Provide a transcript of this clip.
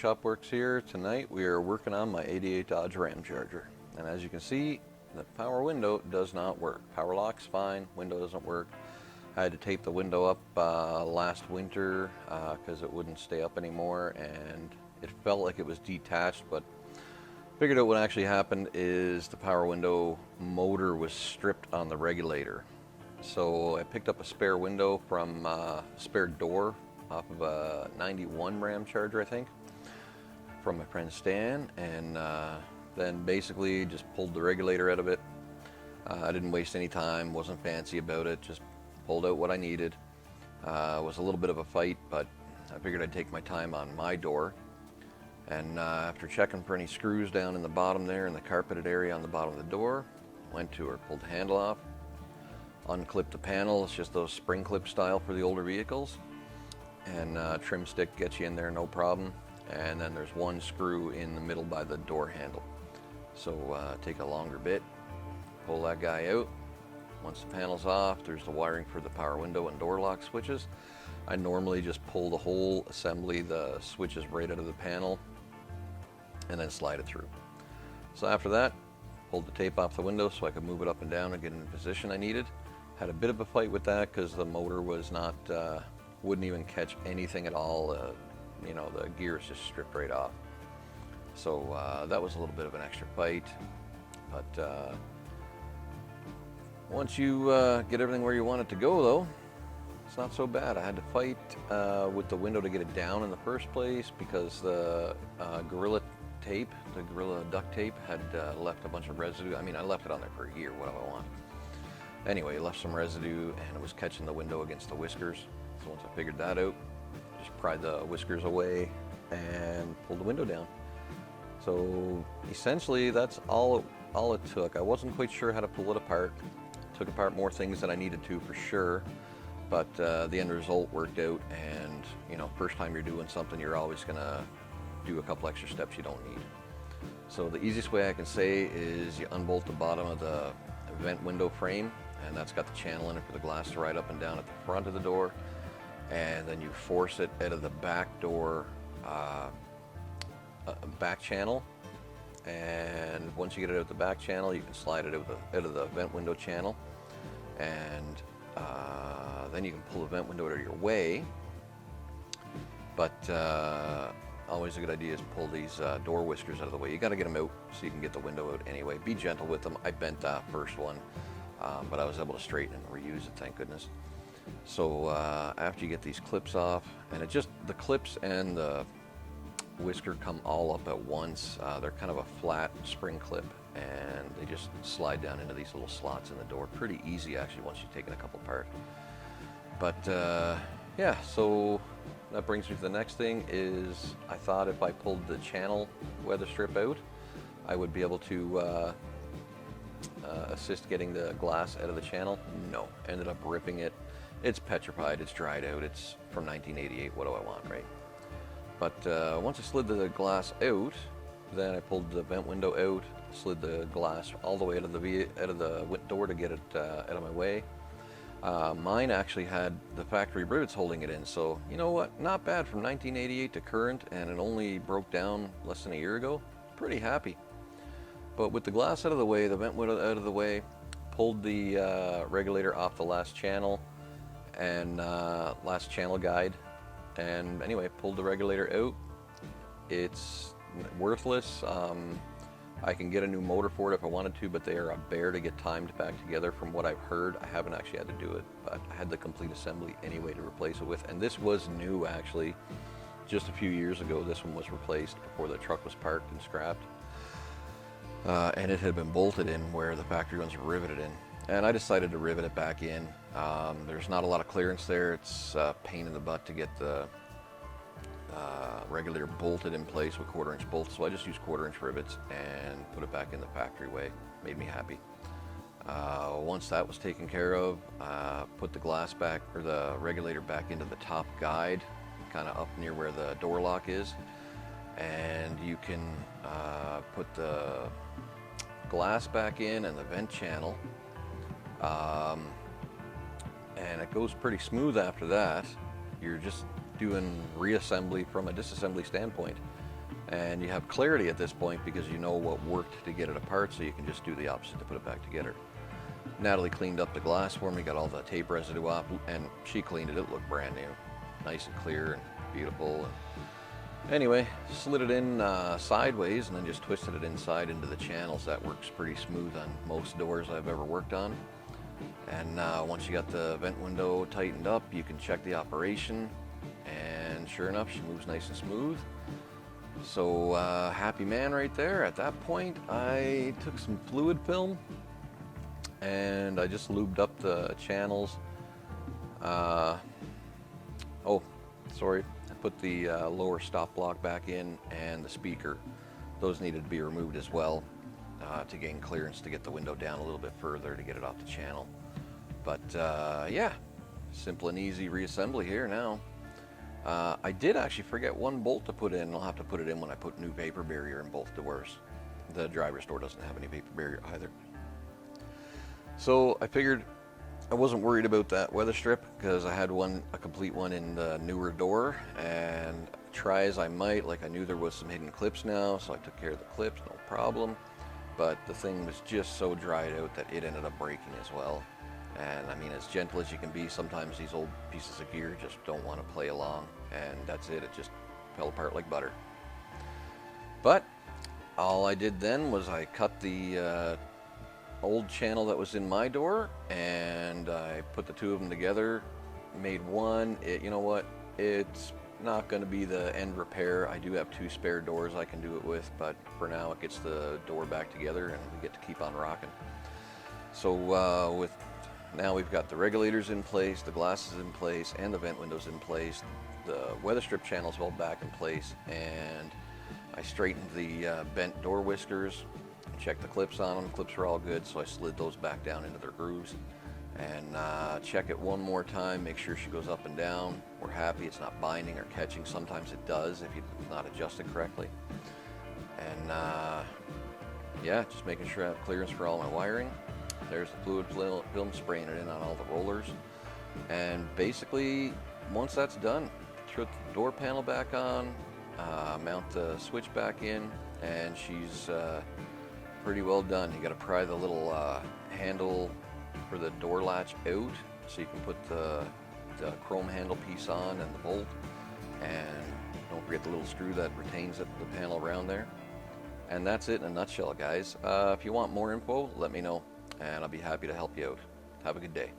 Shop Works here. Tonight we are working on my '88 Dodge Ramcharger, and as you can see, the power window does not work. Power lock's fine, window doesn't work. I had to tape the window up last winter because it wouldn't stay up anymore, and it felt like it was detached, but figured out what actually happened is the power window motor was stripped on the regulator. So I picked up a spare window from a spare door off of a '91 Ramcharger, I think, from my friend Stan, and then basically just pulled the regulator out of it. I didn't waste any time, wasn't fancy about it, just pulled out what I needed. It was a little bit of a fight, but I figured I'd take my time on my door. And after checking for any screws down in the bottom there in the carpeted area on the bottom of the door, went to her, pulled the handle off, unclipped the panel. It's just those spring clip style for the older vehicles. And trim stick gets you in there no problem. And then there's one screw in the middle by the door handle. So take a longer bit, pull that guy out. Once the panel's off, there's the wiring for the power window and door lock switches. I normally just pull the whole assembly, the switches right out of the panel, and then slide it through. So after that, pulled the tape off the window so I could move it up and down and get in the position I needed. Had a bit of a fight with that because the motor was not, wouldn't even catch anything at all. You know, the gears just stripped right off. So that was a little bit of an extra fight. But once you get everything where you want it to go, though, it's not so bad. I had to fight with the window to get it down in the first place because the Gorilla tape, the Gorilla duct tape, had left a bunch of residue. I mean, I left it on there for a year. What do I want? Anyway, it left some residue, and it was catching the window against the whiskers. So once I figured that out, just pried the whiskers away and pulled the window down. So essentially, that's all it took. I wasn't quite sure how to pull it apart. Took apart more things than I needed to for sure, but the end result worked out. And you know, first time you're doing something, you're always gonna do a couple extra steps you don't need. So the easiest way I can say is you unbolt the bottom of the vent window frame, and that's got the channel in it for the glass to ride up and down at the front of the door, and then you force it out of the back door back channel. And once you get it out the back channel, you can slide it out of the vent window channel, and then you can pull the vent window out of your way. But always a good idea is pull these door whiskers out of the way. You got to get them out so you can get the window out anyway. Be gentle with them. I bent that first one, but I was able to straighten and reuse it, thank goodness. So after you get these clips off, and the clips and the whisker come all up at once. They're kind of a flat spring clip, and they just slide down into these little slots in the door. Pretty easy actually once you've taken a couple apart. But yeah, so that brings me to the next thing is I thought if I pulled the channel weather strip out, I would be able to assist getting the glass out of the channel. No, ended up ripping it. It's petrified, it's dried out, it's from 1988, what do I want, right? But once I slid the glass out, then I pulled the vent window out, slid the glass all the way out of the door to get it out of my way. Mine actually had the factory rivets holding it in, so you know what? Not bad from 1988 to current, and it only broke down less than a year ago. Pretty happy. But with the glass out of the way, the vent window out of the way, pulled the regulator off the last channel and last channel guide. And anyway, pulled the regulator out. It's worthless. I can get a new motor for it if I wanted to, but they are a bear to get timed back together from what I've heard. I haven't actually had to do it, but I had the complete assembly anyway to replace it with. And this was new actually. Just a few years ago, this one was replaced before the truck was parked and scrapped. And it had been bolted in where the factory ones were riveted in. And I decided to rivet it back in. There's not a lot of clearance there. It's a pain in the butt to get the regulator bolted in place with 1/4-inch bolts. So I just used 1/4-inch rivets and put it back in the factory way. Made me happy. Once that was taken care of, put the glass back, or the regulator back into the top guide, kind of up near where the door lock is. And you can put the glass back in and the vent channel. And it goes pretty smooth after that. You're just doing reassembly from a disassembly standpoint. And you have clarity at this point because you know what worked to get it apart, so you can just do the opposite to put it back together. Natalie cleaned up the glass for me, got all the tape residue off, and she cleaned it. It looked brand new, nice and clear and beautiful. Anyway, slid it in sideways and then just twisted it inside into the channels. That works pretty smooth on most doors I've ever worked on. And once you got the vent window tightened up, you can check the operation, and sure enough, she moves nice and smooth. So happy man right there. At that point, I took some fluid film and I just lubed up the channels. Oh, sorry. I put the lower stop block back in and the speaker. Those needed to be removed as well to gain clearance to get the window down a little bit further to get it off the channel. But yeah, simple and easy reassembly here now. I did actually forget one bolt to put in. I'll have to put it in when I put new paper barrier in both doors. The driver's door doesn't have any paper barrier either. So I figured I wasn't worried about that weather strip because I had a complete one in the newer door, and try as I might, like I knew there was some hidden clips now, so I took care of the clips, no problem. But the thing was just so dried out that it ended up breaking as well. And I mean, as gentle as you can be, sometimes these old pieces of gear just don't want to play along, and that's it. It just fell apart like butter. But all I did then was I cut the old channel that was in my door, and I put the two of them together, made one. You know what? It's not going to be the end repair. I do have two spare doors I can do it with, but for now it gets the door back together, and we get to keep on rocking. So now we've got the regulators in place, the glasses in place, and the vent windows in place. The weather strip channels all back in place, and I straightened the bent door whiskers, checked the clips on them. Clips are all good, so I slid those back down into their grooves. And check it one more time, make sure she goes up and down. We're happy it's not binding or catching. Sometimes it does if it's not adjusted correctly. And yeah, just making sure I have clearance for all my wiring. There's the fluid film, spraying it in on all the rollers. And basically, once that's done, throw the door panel back on, mount the switch back in, and she's pretty well done. You got to pry the little handle for the door latch out so you can put the chrome handle piece on and the bolt. And don't forget the little screw that retains the panel around there. And that's it in a nutshell, guys. If you want more info, let me know, and I'll be happy to help you out. Have a good day.